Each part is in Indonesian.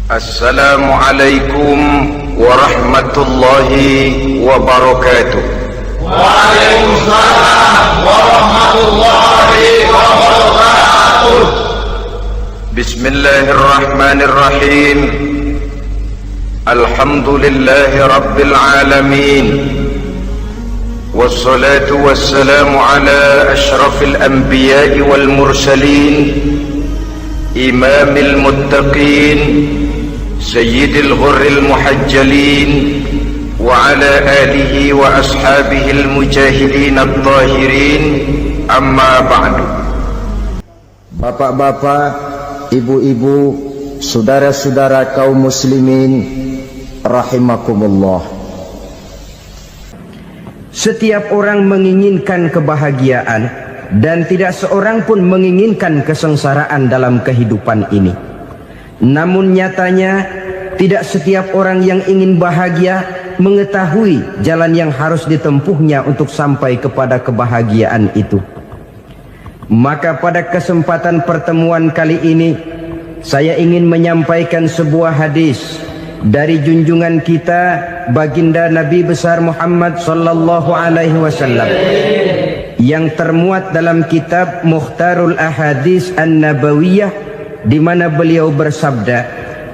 Assalamualaikum warahmatullahi wabarakatuh. Waalaikumsalam warahmatullahi wabarakatuh. Bismillahirrahmanirrahim. Alhamdulillahi rabbil alamin. Wassalatu wassalamu ala ashrafil anbiya'i wal mursalin, imamil muttaqin, sayyidil ghurril muhajjalin, wa ala alihi wa ashabihil mujahidin at-tahirin, amma ba'du. Bapak-bapak, ibu-ibu, saudara-saudara kaum muslimin rahimakumullah. Setiap orang menginginkan kebahagiaan dan tidak seorang pun menginginkan kesengsaraan dalam kehidupan ini. Namun nyatanya tidak setiap orang yang ingin bahagia mengetahui jalan yang harus ditempuhnya untuk sampai kepada kebahagiaan itu. Maka pada kesempatan pertemuan kali ini saya ingin menyampaikan sebuah hadis dari junjungan kita baginda Nabi besar Muhammad sallallahu alaihi wasallam yang termuat dalam kitab Mukhtarul Ahadits An-Nabawiyah, di mana beliau bersabda,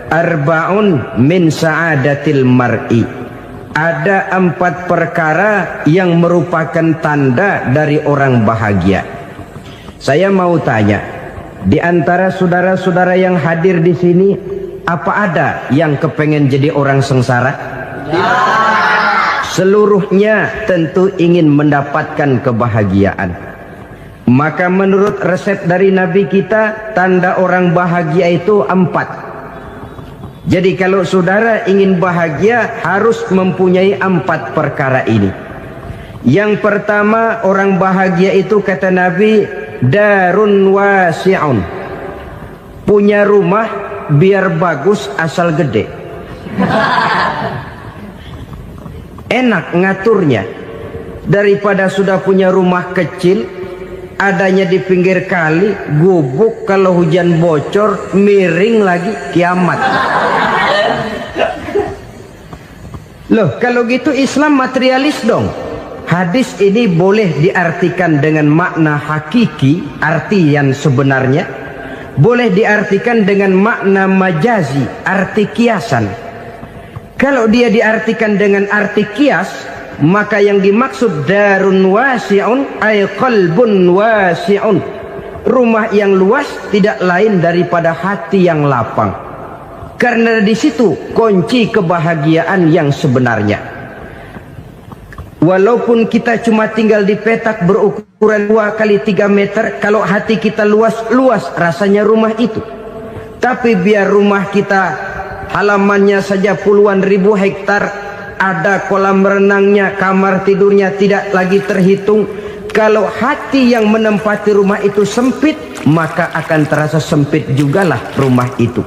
arba'un min sa'adatil mar'i. Ada 4 perkara yang merupakan tanda dari orang bahagia. Saya mau tanya, di antara saudara-saudara yang hadir di sini, apa ada yang kepengen jadi orang sengsara? Ya. Seluruhnya tentu ingin mendapatkan kebahagiaan. Maka menurut resep dari Nabi kita, tanda orang bahagia itu 4. Jadi kalau saudara ingin bahagia harus mempunyai 4 perkara ini. Yang pertama, orang bahagia itu kata Nabi, darun wasi'un. Punya rumah biar bagus asal gede. Enak ngaturnya. Daripada sudah punya rumah kecil, adanya di pinggir kali, gubuk, kalau hujan bocor, miring lagi, kiamat. Loh, kalau gitu Islam materialis dong. Hadis ini boleh diartikan dengan makna hakiki, arti yang sebenarnya. Boleh diartikan dengan makna majazi, arti kiasan. Kalau dia diartikan dengan arti kias, maka yang dimaksud darun wasi'un ay qalbun wasi'un. Rumah yang luas tidak lain daripada hati yang lapang. Karena di situ kunci kebahagiaan yang sebenarnya. Walaupun kita cuma tinggal di petak berukuran 2 kali 3 meter, kalau hati kita luas-luas rasanya rumah itu. Tapi biar rumah kita halamannya saja puluhan ribu hektar, ada kolam renangnya, kamar tidurnya tidak lagi terhitung. Kalau hati yang menempati rumah itu sempit, maka akan terasa sempit jugalah rumah itu.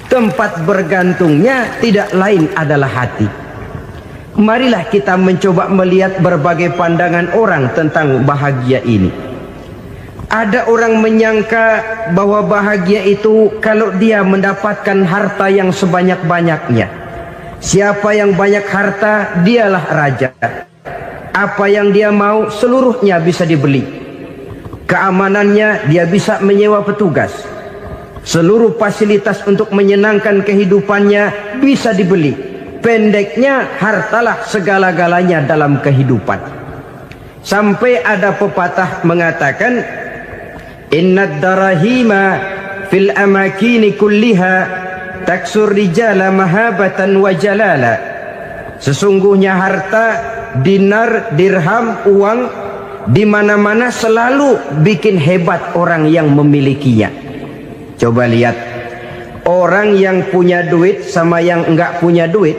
Tempat bergantungnya tidak lain adalah hati. Marilah kita mencoba melihat berbagai pandangan orang tentang bahagia ini. Ada orang menyangka bahwa bahagia itu kalau dia mendapatkan harta yang sebanyak-banyaknya. Siapa yang banyak harta, dialah raja. Apa yang dia mau, seluruhnya bisa dibeli. Keamanannya, dia bisa menyewa petugas. Seluruh fasilitas untuk menyenangkan kehidupannya bisa dibeli. Pendeknya, hartalah segala-galanya dalam kehidupan. Sampai ada pepatah mengatakan, innad darahima fil amakini kulliha taksur rijala mahabatan wa jalala. Sesungguhnya harta, dinar, dirham, uang di mana-mana selalu bikin hebat orang yang memilikinya. Coba lihat, orang yang punya duit sama yang enggak punya duit,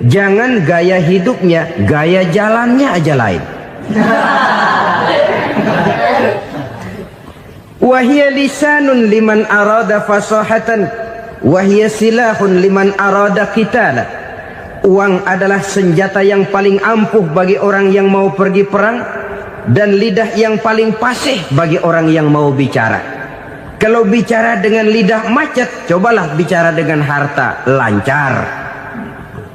jangan gaya hidupnya, gaya jalannya aja lain. Wahia lisanun liman arada fasahatan, wahia silahun liman arada qitala. Uang adalah senjata yang paling ampuh bagi orang yang mau pergi perang, dan lidah yang paling fasih bagi orang yang mau bicara. Kalau bicara dengan lidah macet, cobalah bicara dengan harta, lancar.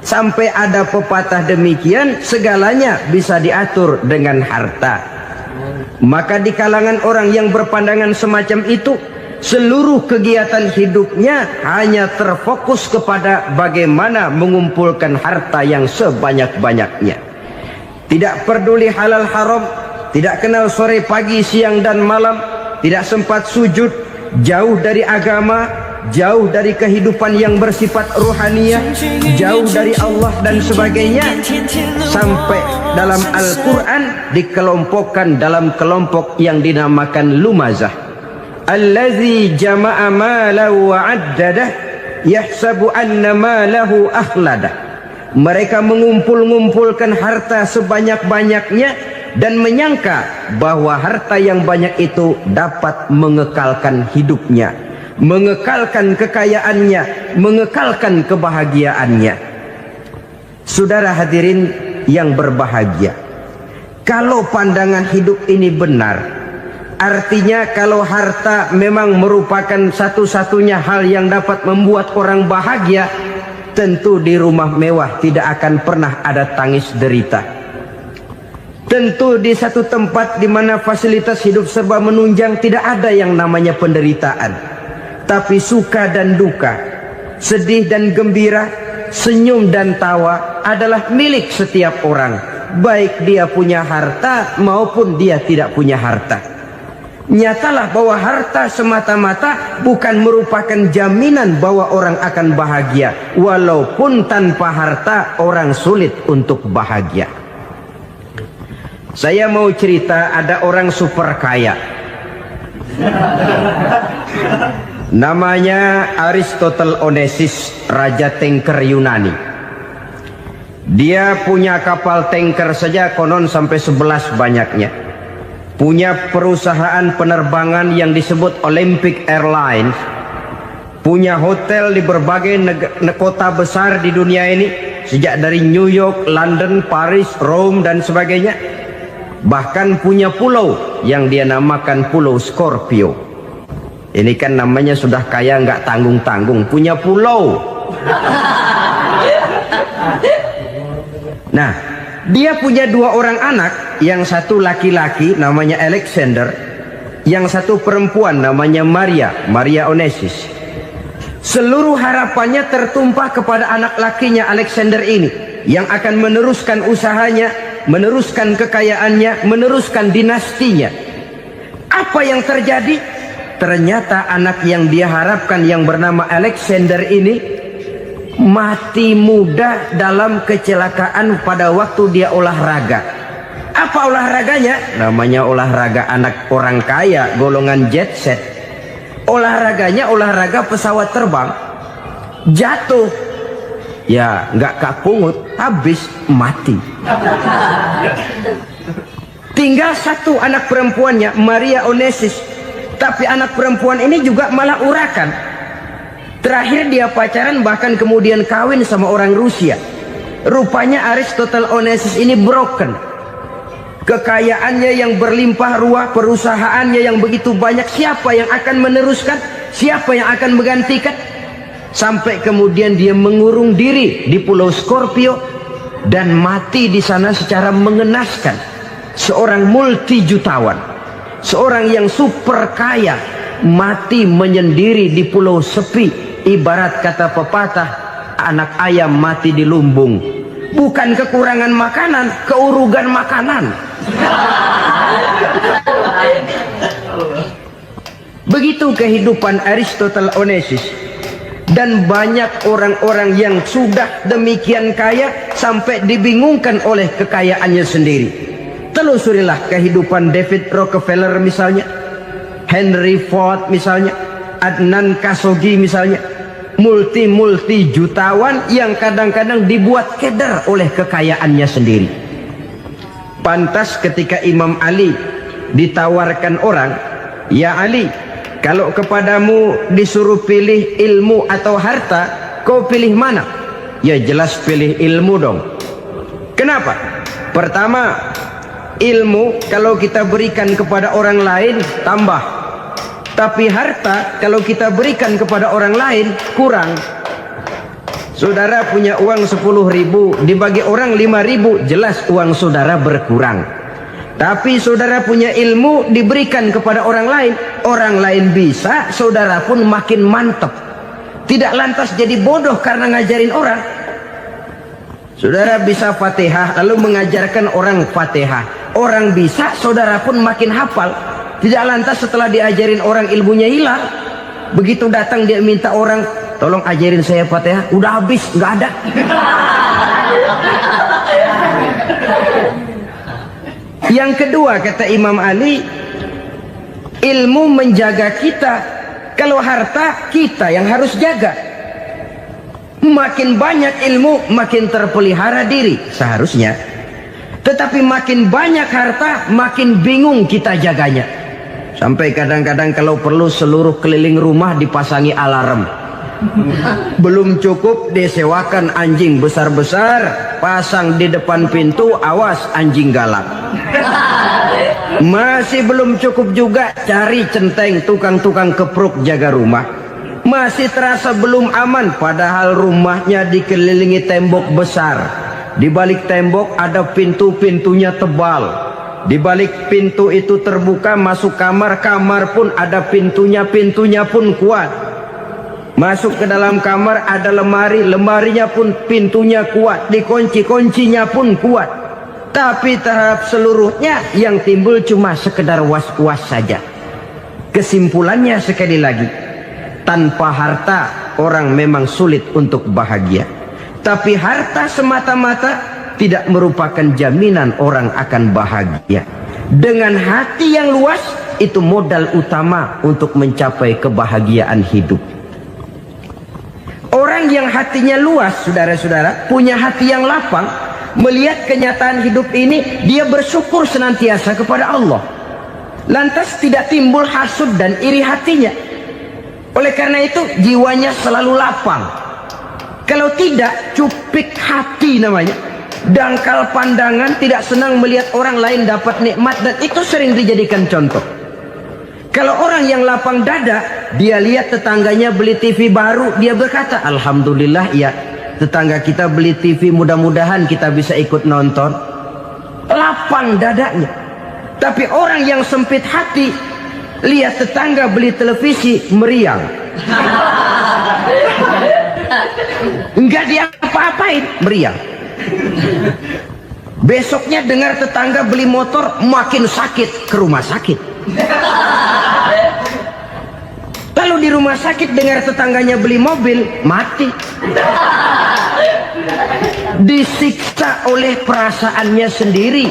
Sampai ada pepatah demikian, segalanya bisa diatur dengan harta. Maka di kalangan orang yang berpandangan semacam itu, seluruh kegiatan hidupnya hanya terfokus kepada bagaimana mengumpulkan harta yang sebanyak-banyaknya. Tidak peduli halal haram, tidak kenal sore pagi siang dan malam, tidak sempat sujud, jauh dari agama, jauh dari kehidupan yang bersifat ruhaniyah, jauh dari Allah dan sebagainya. Sampai dalam Al-Quran dikelompokkan dalam kelompok yang dinamakan lumazah. Allazi jama'a malahu wa'addadah yahsabu anna malahu akhladah. Mereka mengumpul-ngumpulkan harta sebanyak-banyaknya dan menyangka bahwa harta yang banyak itu dapat mengekalkan hidupnya, mengekalkan kekayaannya, mengekalkan kebahagiaannya. Saudara hadirin yang berbahagia, kalau pandangan hidup ini benar, artinya kalau harta memang merupakan satu-satunya hal yang dapat membuat orang bahagia, tentu di rumah mewah tidak akan pernah ada tangis derita. Tentu di satu tempat di mana fasilitas hidup serba menunjang tidak ada yang namanya penderitaan. Tapi suka dan duka, sedih dan gembira, senyum dan tawa adalah milik setiap orang, baik dia punya harta maupun dia tidak punya harta. Nyatalah bahwa harta semata-mata bukan merupakan jaminan bahwa orang akan bahagia, walaupun tanpa harta orang sulit untuk bahagia. Saya mau cerita, ada orang super kaya, namanya Aristotle Onesius, raja tanker Yunani. Dia punya kapal tanker saja konon sampai 11 banyaknya. Punya perusahaan penerbangan yang disebut Olympic Airlines. Punya hotel di berbagai kota besar di dunia ini, sejak dari New York, London, Paris, Rome dan sebagainya. Bahkan punya pulau yang dia namakan Pulau Scorpio. Ini kan namanya sudah kaya nggak tanggung-tanggung, punya pulau. Nah, dia punya 2 orang anak, yang satu laki-laki namanya Alexander, yang satu perempuan namanya Maria Onesius. Seluruh harapannya tertumpah kepada anak lakinya Alexander ini, yang akan meneruskan usahanya, meneruskan kekayaannya, meneruskan dinastinya. Apa yang terjadi? Ternyata anak yang dia harapkan yang bernama Alexander ini mati muda dalam kecelakaan pada waktu dia olahraga. Apa olahraganya? Namanya olahraga anak orang kaya, golongan jet set. Olahraganya olahraga pesawat terbang. Jatuh, ya nggak kapungut, habis mati. Tinggal satu anak perempuannya, Maria Onesius. Tapi anak perempuan ini juga malah urakan. Terakhir dia pacaran, bahkan kemudian kawin sama orang Rusia. Rupanya Aristotle Onesius ini broken. Kekayaannya yang berlimpah ruah, perusahaannya yang begitu banyak, siapa yang akan meneruskan? Siapa yang akan menggantikan? Sampai kemudian dia mengurung diri di Pulau Scorpio dan mati di sana secara mengenaskan. Seorang multi jutawan, seorang yang super kaya, mati menyendiri di pulau sepi. Ibarat kata pepatah, anak ayam mati di lumbung. Bukan kekurangan makanan, keurugan makanan. Begitu kehidupan Aristotle Onesius. Dan banyak orang-orang yang sudah demikian kaya sampai dibingungkan oleh kekayaannya sendiri. Telusurilah kehidupan David Rockefeller misalnya, Henry Ford misalnya, Adnan Khashoggi misalnya. Multi jutawan yang kadang-kadang dibuat keder oleh kekayaannya sendiri. Pantas ketika Imam Ali ditawarkan orang, "Ya Ali, kalau kepadamu disuruh pilih ilmu atau harta, kau pilih mana?" Ya jelas pilih ilmu dong. Kenapa? Pertama, ilmu kalau kita berikan kepada orang lain tambah Tapi harta kalau kita berikan kepada orang lain kurang. Saudara punya uang 10.000, dibagi orang 5.000, jelas uang saudara berkurang. Tapi saudara punya ilmu, diberikan kepada orang lain bisa, saudara pun makin mantap. Tidak lantas jadi bodoh karena ngajarin orang. Saudara bisa Fatihah lalu mengajarkan orang Fatihah. Orang bisa, saudara pun makin hafal. Tidak lantas setelah diajarin orang ilmunya hilang. Begitu datang dia minta orang, tolong ajarin saya Fatihah, udah habis, nggak ada. Yang kedua kata Imam Ali, ilmu menjaga kita. Kalau harta kita yang harus jaga. Makin banyak ilmu makin terpelihara diri seharusnya. Tetapi makin banyak harta makin bingung kita jaganya. Sampai kadang-kadang kalau perlu seluruh keliling rumah dipasangi alarm. Belum cukup disewakan anjing besar-besar, pasang di depan pintu, awas anjing galak. Masih belum cukup juga, cari centeng tukang-tukang kepruk jaga rumah. Masih terasa belum aman, padahal rumahnya dikelilingi tembok besar. Di balik tembok ada pintu-pintunya tebal. Di balik pintu itu terbuka masuk kamar, kamar pun ada pintunya, pintunya pun kuat. Masuk ke dalam kamar ada lemari, lemarinya pun pintunya kuat, dikunci, kuncinya pun kuat. Tapi terhadap seluruhnya yang timbul cuma sekedar was-was saja. Kesimpulannya sekali lagi, tanpa harta orang memang sulit untuk bahagia. Tapi harta semata-mata tidak merupakan jaminan orang akan bahagia. Dengan hati yang luas, itu modal utama untuk mencapai kebahagiaan hidup. Orang yang hatinya luas, saudara-saudara, punya hati yang lapang, melihat kenyataan hidup ini, dia bersyukur senantiasa kepada Allah. Lantas tidak timbul hasud dan iri hatinya. Oleh karena itu, jiwanya selalu lapang. Kalau tidak, cupik hati namanya. Dangkal pandangan, tidak senang melihat orang lain dapat nikmat, dan itu sering dijadikan contoh. Kalau orang yang lapang dada, dia lihat tetangganya beli TV baru, dia berkata, alhamdulillah ya, tetangga kita beli TV, mudah-mudahan kita bisa ikut nonton. Lapang dadanya. Tapi orang yang sempit hati, lihat tetangga beli televisi, meriang. Enggak diapa-apain, meriang. Besoknya dengar tetangga beli motor, makin sakit, ke rumah sakit. Lalu di rumah sakit dengar tetangganya beli mobil, mati. Disiksa oleh perasaannya sendiri.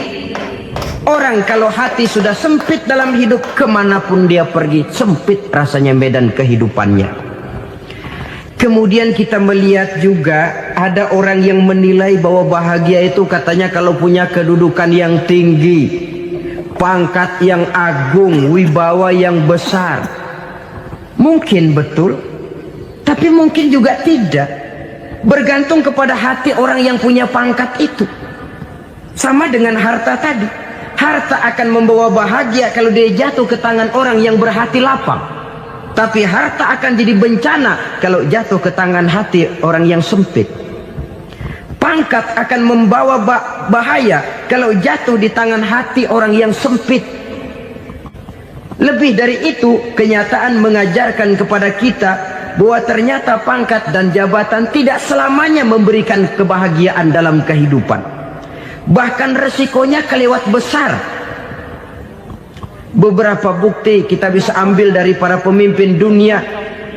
Orang kalau hati sudah sempit dalam hidup, kemanapun dia pergi, sempit rasanya medan kehidupannya. Kemudian kita melihat juga ada orang yang menilai bahwa bahagia itu katanya kalau punya kedudukan yang tinggi, pangkat yang agung, wibawa yang besar. Mungkin betul, tapi mungkin juga tidak. Bergantung kepada hati orang yang punya pangkat itu. Sama dengan harta tadi. Harta akan membawa bahagia kalau dia jatuh ke tangan orang yang berhati lapang. Tapi harta akan jadi bencana kalau jatuh ke tangan hati orang yang sempit. Pangkat akan membawa bahaya kalau jatuh di tangan hati orang yang sempit. Lebih dari itu, kenyataan mengajarkan kepada kita bahwa ternyata pangkat dan jabatan tidak selamanya memberikan kebahagiaan dalam kehidupan. Bahkan resikonya kelewat besar. Beberapa bukti kita bisa ambil dari para pemimpin dunia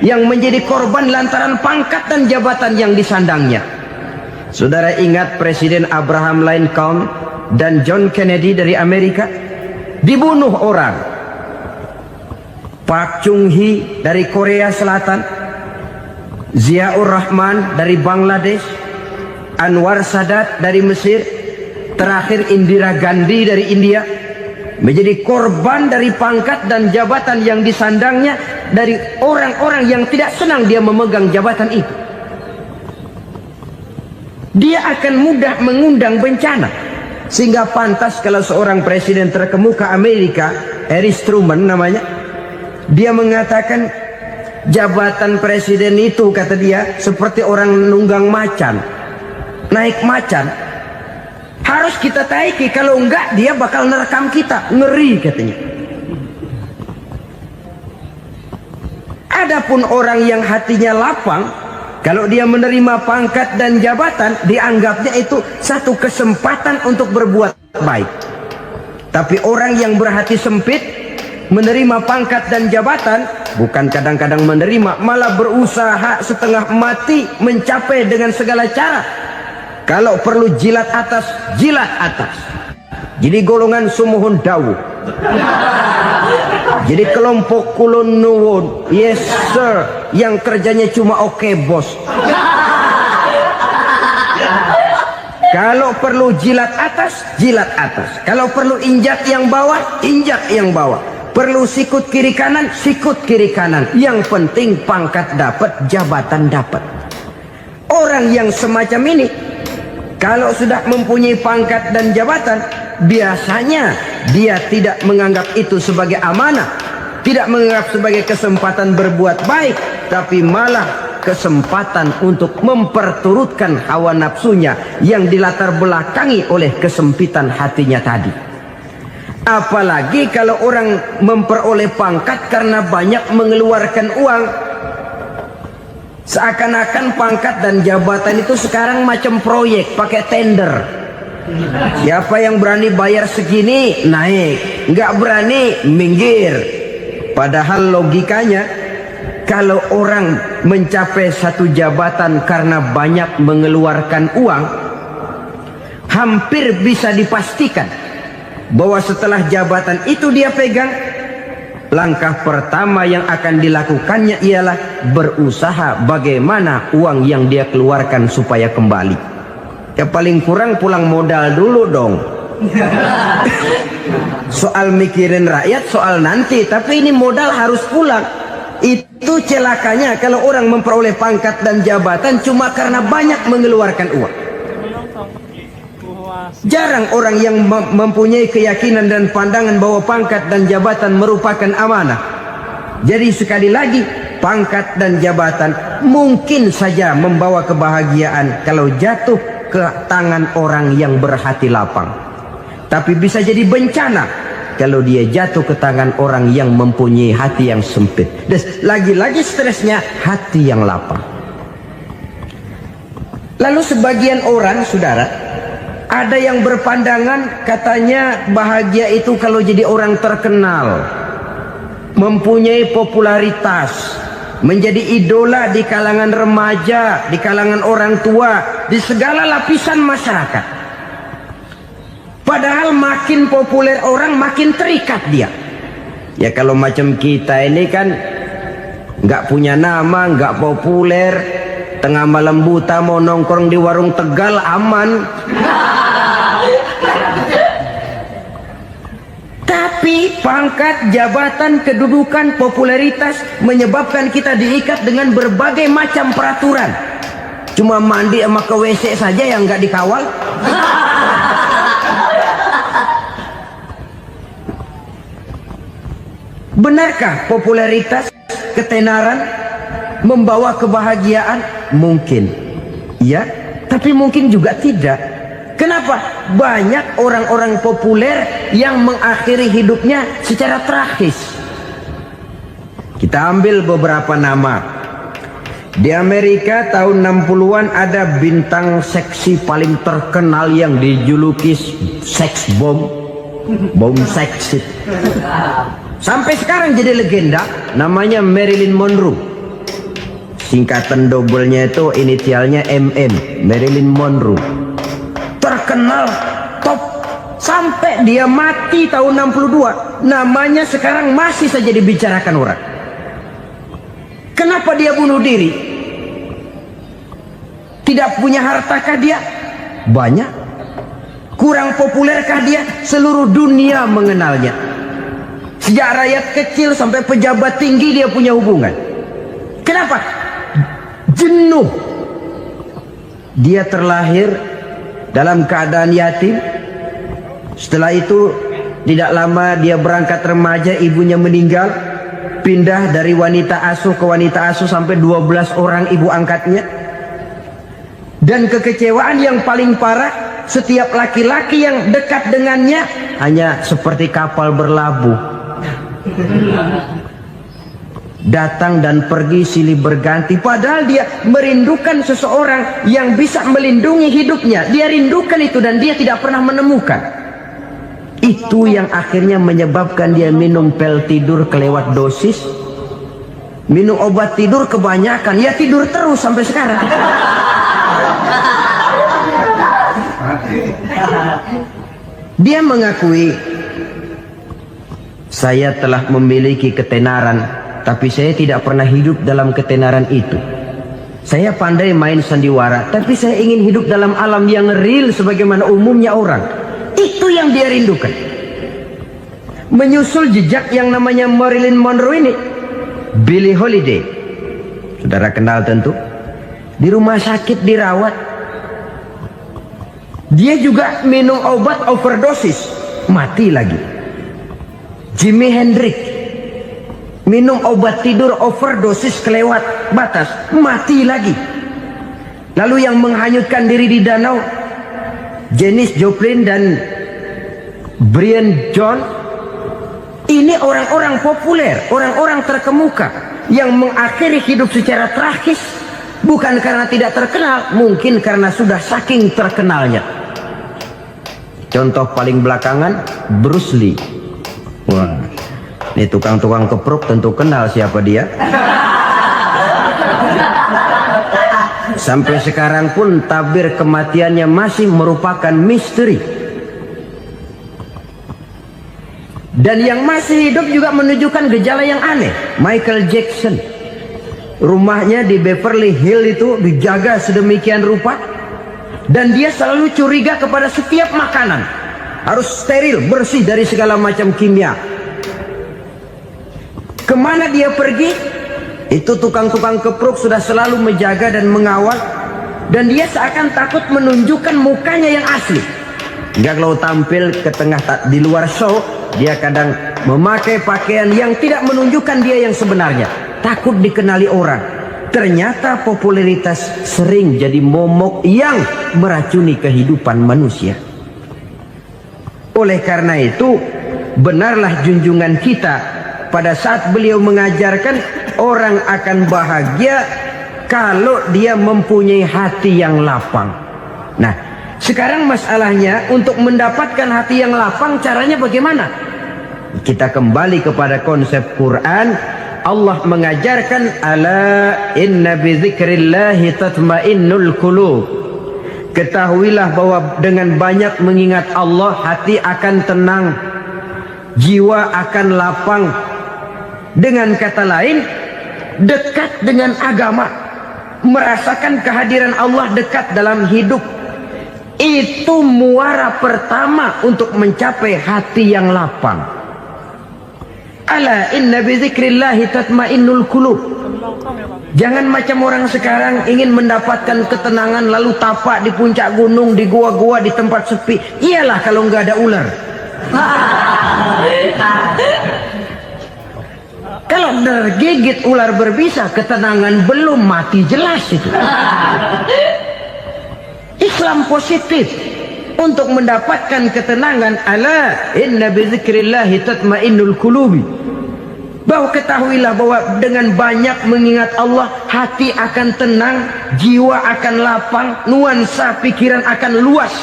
yang menjadi korban lantaran pangkat dan jabatan yang disandangnya. Saudara ingat Presiden Abraham Lincoln dan John Kennedy dari Amerika? Dibunuh orang. Park Chung-hee dari Korea Selatan, Ziaur Rahman dari Bangladesh, Anwar Sadat dari Mesir, terakhir Indira Gandhi dari India, menjadi korban dari pangkat dan jabatan yang disandangnya dari orang-orang yang tidak senang dia memegang jabatan itu. Dia akan mudah mengundang bencana. Sehingga pantas kalau seorang presiden terkemuka Amerika, Harry Truman namanya, Dia mengatakan jabatan presiden itu, kata dia, seperti orang nunggang macan, naik macan. Harus kita taiki, kalau enggak dia bakal nerekam kita. Ngeri katanya. Adapun orang yang hatinya lapang, kalau dia menerima pangkat dan jabatan, dianggapnya itu satu kesempatan untuk berbuat baik. Tapi orang yang berhati sempit, menerima pangkat dan jabatan, bukan kadang-kadang menerima, malah berusaha setengah mati mencapai dengan segala cara. Kalau perlu jilat atas, jilat atas. Jadi golongan sumuhun dawuh. Jadi kelompok kulon nuwun, yes sir, yang kerjanya cuma oke bos. Kalau perlu jilat atas, jilat atas. Kalau perlu injak yang bawah, injak yang bawah. Perlu sikut kiri kanan, sikut kiri kanan. Yang penting pangkat dapat, jabatan dapat. Orang yang semacam ini, kalau sudah mempunyai pangkat dan jabatan, biasanya dia tidak menganggap itu sebagai amanah, tidak menganggap sebagai kesempatan berbuat baik, tapi malah kesempatan untuk memperturutkan hawa nafsunya yang dilatar belakangi oleh kesempitan hatinya tadi. Apalagi kalau orang memperoleh pangkat karena banyak mengeluarkan uang. Seakan-akan pangkat dan jabatan itu sekarang macam proyek, pakai tender. Siapa yang berani bayar segini, naik. Nggak berani, minggir. Padahal logikanya, kalau orang mencapai satu jabatan karena banyak mengeluarkan uang, hampir bisa dipastikan bahwa setelah jabatan itu dia pegang, langkah pertama yang akan dilakukannya ialah berusaha bagaimana uang yang dia keluarkan supaya kembali. Ya paling kurang pulang modal dulu dong. Soal mikirin rakyat soal nanti, tapi ini modal harus pulang. Itu celakanya kalau orang memperoleh pangkat dan jabatan cuma karena banyak mengeluarkan uang. Jarang orang yang mempunyai keyakinan dan pandangan bahwa pangkat dan jabatan merupakan amanah. Jadi sekali lagi, pangkat dan jabatan mungkin saja membawa kebahagiaan kalau jatuh ke tangan orang yang berhati lapang. Tapi bisa jadi bencana kalau dia jatuh ke tangan orang yang mempunyai hati yang sempit. Dan lagi-lagi stresnya hati yang lapang. Lalu sebagian orang, saudara, ada yang berpandangan katanya bahagia itu kalau jadi orang terkenal, mempunyai popularitas, menjadi idola di kalangan remaja, di kalangan orang tua, di segala lapisan masyarakat. Padahal makin populer orang makin terikat dia. Ya kalau macam kita ini kan nggak punya nama, nggak populer, tengah malam buta mau nongkrong di warung Tegal aman. Tapi pangkat, jabatan, kedudukan, popularitas menyebabkan kita diikat dengan berbagai macam peraturan. Cuma mandi sama ke WC saja yang nggak dikawal. Benarkah popularitas, ketenaran membawa kebahagiaan? Mungkin, ya, tapi mungkin juga tidak. Kenapa? Banyak orang-orang populer yang mengakhiri hidupnya secara tragis. Kita ambil beberapa nama. Di Amerika tahun 60-an ada bintang seksi paling terkenal yang dijuluki sex bomb. Bom seksi. Sampai sekarang jadi legenda, namanya Marilyn Monroe. Singkatan dobelnya itu inisialnya MM, Marilyn Monroe. Terkenal, top, sampai dia mati tahun 62, namanya sekarang masih saja dibicarakan orang. Kenapa dia bunuh diri? Tidak punya hartakah dia? Banyak. Kurang populerkah dia? Seluruh dunia mengenalnya. Sejak rakyat kecil sampai pejabat tinggi dia punya hubungan. Kenapa? Jenuh. Dia terlahir dalam keadaan yatim. Setelah itu tidak lama dia berangkat remaja, ibunya meninggal. pindah dari wanita asuh ke wanita asuh sampai 12 orang ibu angkatnya. Dan kekecewaan yang paling parah, setiap laki-laki yang dekat dengannya hanya seperti kapal berlabuh. Datang dan pergi silih berganti, padahal dia merindukan seseorang yang bisa melindungi hidupnya. Dia rindukan itu dan dia tidak pernah menemukan. Itu yang akhirnya menyebabkan dia minum pil tidur kelewat dosis, minum obat tidur kebanyakan, ya tidur terus sampai sekarang. Dia mengakui, saya telah memiliki ketenaran, tapi saya tidak pernah hidup dalam ketenaran itu. Saya pandai main sandiwara, tapi saya ingin hidup dalam alam yang real sebagaimana umumnya orang. Itu yang dia rindukan. Menyusul jejak yang namanya Marilyn Monroe ini, Billie Holiday, saudara kenal tentu. Di rumah sakit dirawat, dia juga minum obat overdosis, mati lagi. Jimi Hendrix minum obat tidur overdosis kelewat batas, mati lagi. Lalu yang menghanyutkan diri di danau, Janis Joplin dan Brian Jones. Ini orang-orang populer, orang-orang terkemuka yang mengakhiri hidup secara tragis, bukan karena tidak terkenal, mungkin karena sudah saking terkenalnya. Contoh paling belakangan, Bruce Lee. Wah, ini tukang-tukang kepruk tentu kenal siapa dia. Sampai sekarang pun tabir kematiannya masih merupakan misteri. Dan yang masih hidup juga menunjukkan gejala yang aneh. Michael Jackson, rumahnya di Beverly Hills itu dijaga sedemikian rupa, dan dia selalu curiga kepada setiap makanan harus steril, bersih dari segala macam kimia. Kemana dia pergi, itu tukang-tukang kepruk sudah selalu menjaga dan mengawal, dan dia seakan takut menunjukkan mukanya yang asli. Hingga kalau tampil ke tengah di luar show, dia kadang memakai pakaian yang tidak menunjukkan dia yang sebenarnya, takut dikenali orang. Ternyata popularitas sering jadi momok yang meracuni kehidupan manusia. Oleh karena itu, benarlah junjungan kita pada saat beliau mengajarkan orang akan bahagia kalau dia mempunyai hati yang lapang. Nah, sekarang masalahnya untuk mendapatkan hati yang lapang, caranya bagaimana? Kita kembali kepada konsep Quran. Allah mengajarkan, ala inna bidzikrillahi tatmainnul qulub. Ketahuilah bahwa dengan banyak mengingat Allah, hati akan tenang, jiwa akan lapang. Dengan kata lain, dekat dengan agama, merasakan kehadiran Allah dekat dalam hidup. Itu muara pertama untuk mencapai hati yang lapang. Ala inna bidzikrillahi tatmainnul qulub. Jangan macam orang sekarang ingin mendapatkan ketenangan lalu tapak di puncak gunung, di gua-gua, di tempat sepi. Iyalah kalau nggak ada ular. Kalau tergigit ular berbisa, ketenangan belum, mati jelas itu. Islam positif untuk mendapatkan ketenangan. Ala inna bidzikrillahi tatmainnul qulubi. Bahwa ketahuilah bahwa dengan banyak mengingat Allah, hati akan tenang, jiwa akan lapang, nuansa pikiran akan luas.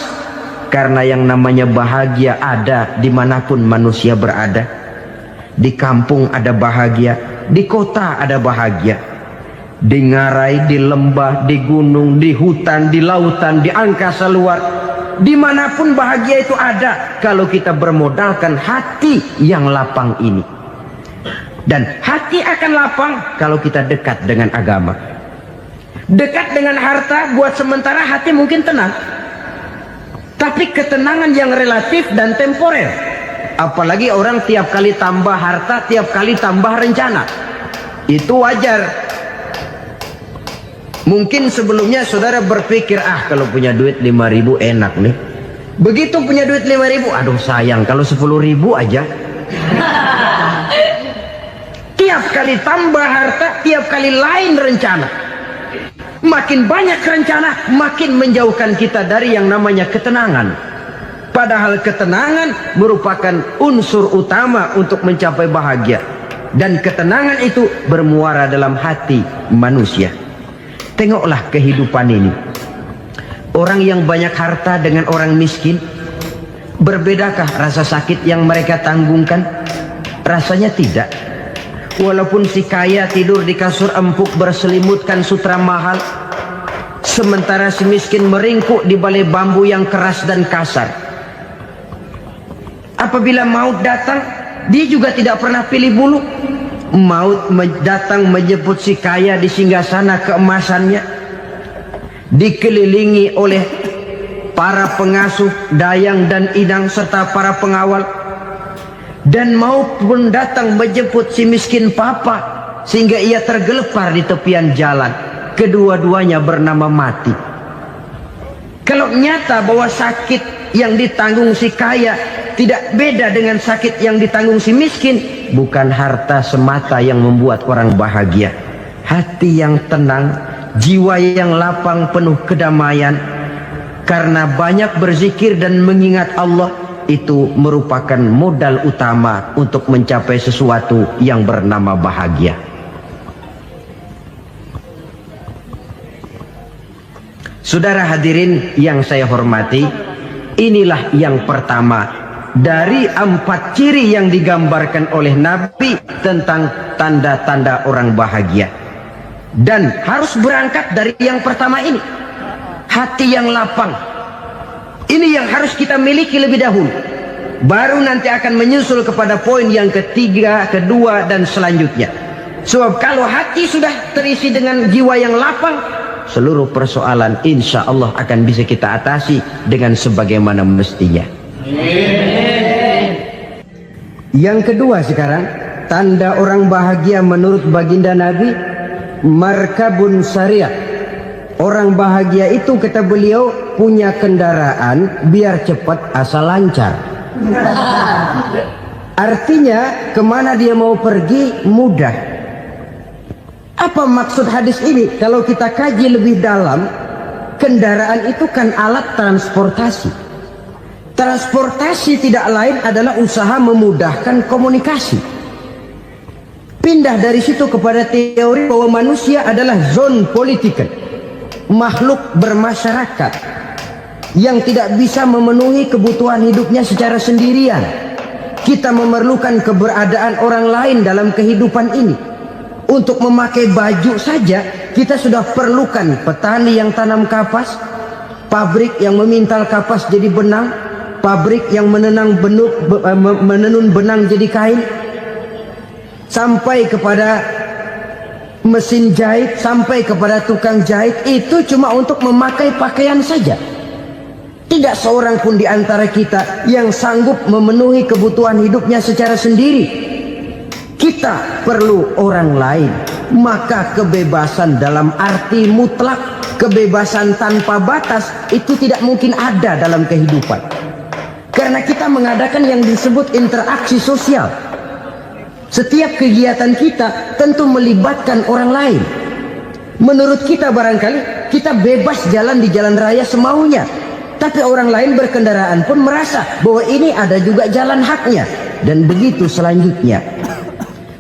Karena yang namanya bahagia ada dimanapun manusia berada. Di kampung ada bahagia, di kota ada bahagia. Di ngarai, di lembah, di gunung, di hutan, di lautan, di angkasa luar, dimanapun bahagia itu ada kalau kita bermodalkan hati yang lapang ini. Dan hati akan lapang kalau kita dekat dengan agama. Dekat dengan harta buat sementara hati mungkin tenang, tapi ketenangan yang relatif dan temporer. Apalagi orang tiap kali tambah harta, tiap kali tambah rencana, itu wajar. Mungkin sebelumnya saudara berpikir, kalau punya duit 5.000 enak nih. Begitu punya duit 5.000, aduh sayang kalau 10.000 aja. tiap kali tambah harta, tiap kali lain rencana. Makin banyak rencana, makin menjauhkan kita dari yang namanya ketenangan. Padahal ketenangan merupakan unsur utama untuk mencapai bahagia. Dan ketenangan itu bermuara dalam hati manusia. Tengoklah kehidupan ini. Orang yang banyak harta dengan orang miskin, berbedakah rasa sakit yang mereka tanggungkan? Rasanya tidak. Walaupun si kaya tidur di kasur empuk berselimutkan sutra mahal, sementara si miskin meringkuk di balai bambu yang keras dan kasar. Apabila maut datang, dia juga tidak pernah pilih bulu. Maut datang menjemput si kaya di singgasana keemasannya, dikelilingi oleh para pengasuh, dayang dan inang serta para pengawal. Dan maut pun datang menjemput si miskin papa, sehingga ia tergelepar di tepian jalan. Kedua-duanya bernama mati. Kalau nyata bahwa sakit yang ditanggung si kaya tidak beda dengan sakit yang ditanggung si miskin, bukan harta semata yang membuat orang bahagia. Hati yang tenang, jiwa yang lapang penuh kedamaian, karena banyak berzikir dan mengingat Allah, itu merupakan modal utama untuk mencapai sesuatu yang bernama bahagia. Saudara hadirin yang saya hormati, inilah yang pertama dari 4 ciri yang digambarkan oleh Nabi tentang tanda-tanda orang bahagia. Dan harus berangkat dari yang pertama ini, hati yang lapang. Ini yang harus kita miliki lebih dahulu. Baru nanti akan menyusul kepada poin yang ketiga, kedua, dan selanjutnya. Sebab kalau hati sudah terisi dengan jiwa yang lapang, seluruh persoalan insya Allah akan bisa kita atasi dengan sebagaimana mestinya. Yang kedua sekarang, tanda orang bahagia menurut baginda Nabi, markabun syariah. Orang bahagia itu, kata beliau, punya kendaraan biar cepat asal lancar. Artinya kemana dia mau pergi mudah. Apa maksud hadis ini? Kalau kita kaji lebih dalam, kendaraan itu kan alat transportasi. Transportasi tidak lain adalah usaha memudahkan komunikasi. Pindah dari situ kepada teori bahwa manusia adalah zon political, makhluk bermasyarakat yang tidak bisa memenuhi kebutuhan hidupnya secara sendirian. Kita memerlukan keberadaan orang lain dalam kehidupan ini. Untuk memakai baju saja kita sudah perlukan petani yang tanam kapas, pabrik yang memintal kapas jadi benang, pabrik yang menenun benang jadi kain, sampai kepada mesin jahit, sampai kepada tukang jahit. Itu cuma untuk memakai pakaian saja. Tidak seorang pun di antara kita yang sanggup memenuhi kebutuhan hidupnya secara sendiri. Kita perlu orang lain. Maka kebebasan dalam arti mutlak, kebebasan tanpa batas, itu tidak mungkin ada dalam kehidupan. Karena kita mengadakan yang disebut interaksi sosial. Setiap kegiatan kita tentu melibatkan orang lain. Menurut kita barangkali kita bebas jalan di jalan raya semaunya, tapi orang lain berkendaraan pun merasa bahwa ini ada juga jalan haknya, dan begitu selanjutnya.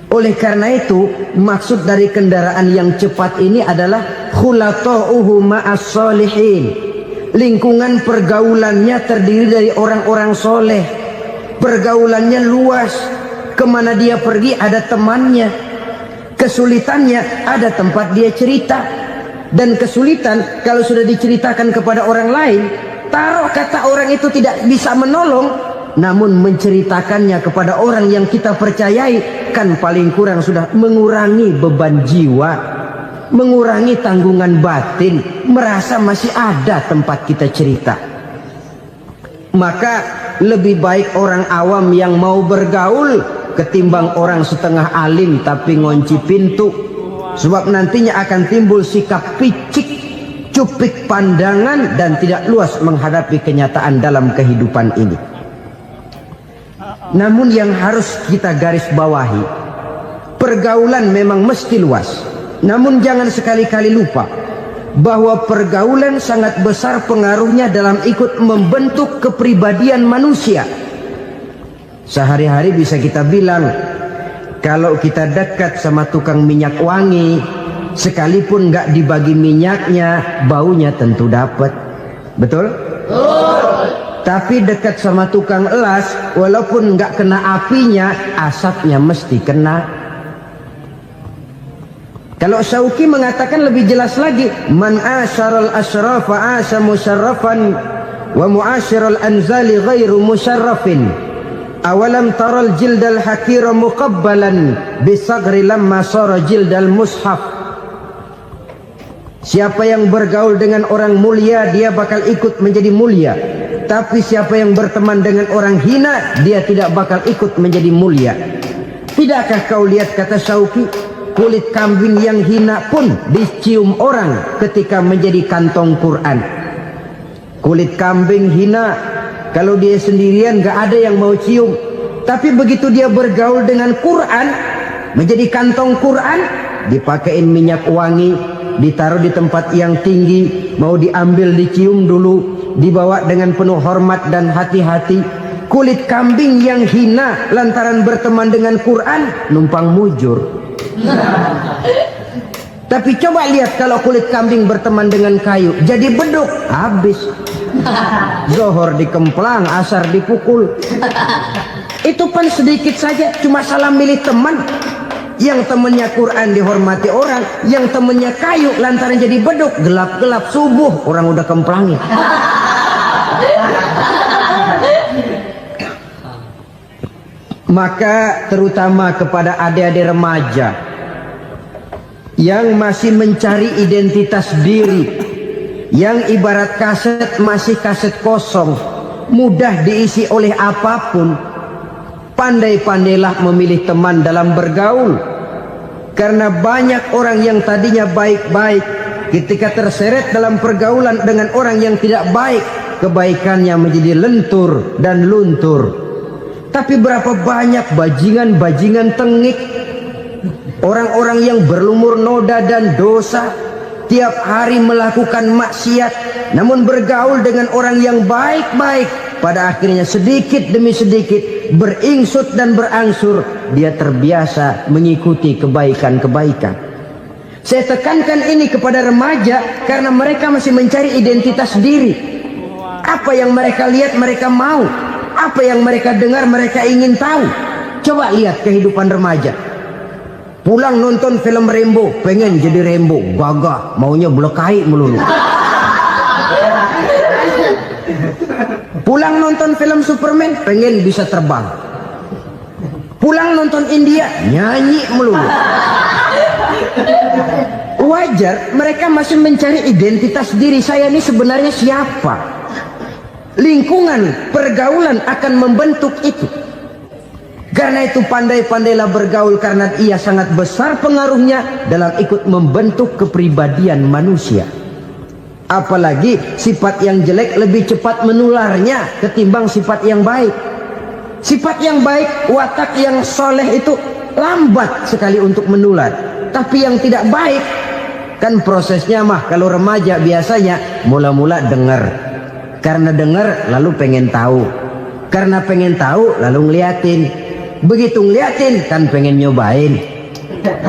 Oleh karena itu, maksud dari kendaraan yang cepat ini adalah khulatuhu ma'as solihin. Lingkungan pergaulannya terdiri dari orang-orang soleh. Pergaulannya luas. Kemana dia pergi ada temannya. Kesulitannya ada tempat dia cerita. Dan kesulitan kalau sudah diceritakan kepada orang lain, taruh kata orang itu tidak bisa menolong, namun menceritakannya kepada orang yang kita percayai, kan paling kurang sudah mengurangi beban jiwa, mengurangi tanggungan batin, merasa masih ada tempat kita cerita. Maka lebih baik orang awam yang mau bergaul ketimbang orang setengah alim tapi ngunci pintu. Sebab nantinya akan timbul sikap picik, cupik pandangan, dan tidak luas menghadapi kenyataan dalam kehidupan ini. Namun yang harus kita garis bawahi, pergaulan memang mesti luas. Namun jangan sekali-kali lupa bahwa pergaulan sangat besar pengaruhnya dalam ikut membentuk kepribadian manusia. Sehari-hari bisa kita bilang, kalau kita dekat sama tukang minyak wangi, sekalipun nggak dibagi minyaknya, baunya tentu dapat. Betul? Tapi dekat sama tukang elas, walaupun nggak kena apinya, asapnya mesti kena. Kalau Syauqi mengatakan lebih jelas lagi, man asyaral asyrafa asa musyarrafan wa muasyiral anzali ghairu musyarrafin. Awalam taral jildal hakira muqabbalan bisagri lamma sara jildal mushaf. Siapa yang bergaul dengan orang mulia, dia bakal ikut menjadi mulia. Tapi siapa yang berteman dengan orang hina, dia tidak bakal ikut menjadi mulia. Tidakkah kau lihat, kata Syauqi, kulit kambing yang hina pun dicium orang ketika menjadi kantong Quran. Kulit kambing hina, kalau dia sendirian gak ada yang mau cium. Tapi begitu dia bergaul dengan Quran, menjadi kantong Quran, dipakein minyak wangi, ditaruh di tempat yang tinggi, mau diambil dicium dulu, dibawa dengan penuh hormat dan hati-hati. Kulit kambing yang hina lantaran berteman dengan Quran, numpang mujur. Tapi coba lihat kalau kulit kambing berteman dengan kayu, jadi beduk, habis. Zohor dikemplang, asar dipukul. Itu pun sedikit saja, cuma salah milih teman. Yang temannya Quran dihormati orang, yang temannya kayu lantaran jadi beduk, gelap-gelap subuh orang udah kemplangin. Maka terutama kepada adik-adik remaja yang masih mencari identitas diri, yang ibarat kaset masih kaset kosong, mudah diisi oleh apapun, pandai-pandailah memilih teman dalam bergaul. Karena banyak orang yang tadinya baik-baik, ketika terseret dalam pergaulan dengan orang yang tidak baik, kebaikannya menjadi lentur dan luntur. Tapi berapa banyak bajingan-bajingan tengik, orang-orang yang berlumur noda dan dosa, tiap hari melakukan maksiat, namun bergaul dengan orang yang baik-baik, pada akhirnya sedikit demi sedikit beringsut dan berangsur dia terbiasa mengikuti kebaikan-kebaikan. Saya tekankan ini kepada remaja karena mereka masih mencari identitas diri. Apa yang mereka lihat mereka mau, apa yang mereka dengar mereka ingin tahu. Coba lihat kehidupan remaja. Pulang nonton film Rambo, pengen jadi Rambo, gagah, maunya belekai melulu. Pulang nonton film Superman, pengen bisa terbang. Pulang nonton India, nyanyi melulu. Wajar, mereka masih mencari identitas diri. Saya ini sebenarnya siapa? Lingkungan, pergaulan akan membentuk itu. Karena itu pandai-pandailah bergaul, karena ia sangat besar pengaruhnya dalam ikut membentuk kepribadian manusia. Apalagi sifat yang jelek lebih cepat menularnya ketimbang sifat yang baik. Sifat yang baik, watak yang soleh itu lambat sekali untuk menular. Tapi yang tidak baik, kan prosesnya mah kalau remaja biasanya mula-mula dengar. Karena dengar lalu pengen tahu. Karena pengen tahu lalu ngeliatin. Begitu ngeliatin kan pengen nyobain.